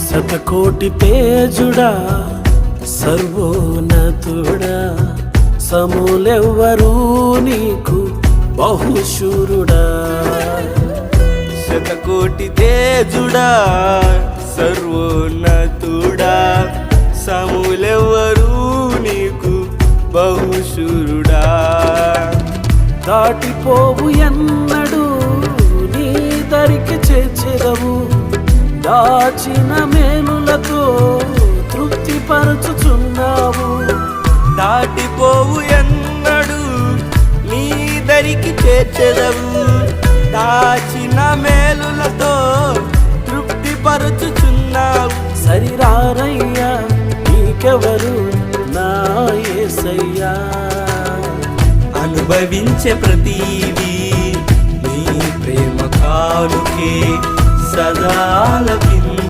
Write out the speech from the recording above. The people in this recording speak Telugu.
శతకోటి తేజుడా సర్వోన్నతుడా సమూలెవ్వరూ నీకు బహుశూరుడా. శతకోటి తేజుడా సర్వోన్నతుడా సమూలెవ్వరూ నీకు బహుశూరుడా. దాటిపోవు ఎన్నడు నీ దరికి చేర్చెదవు, దాచిన మేలులతో తృప్తిపరచుచున్నావు. దాటిపోవు ఎన్నడు నీ దరికి చేర్చెదవు, దాచిన మేలులతో తృప్తిపరచుచున్నావు. సరిరారయ్యా నీకెవరు నా యేసయ్యా. అనుభవించే ప్రతీది నీ ప్రేమ కానుకే సదా లభించును.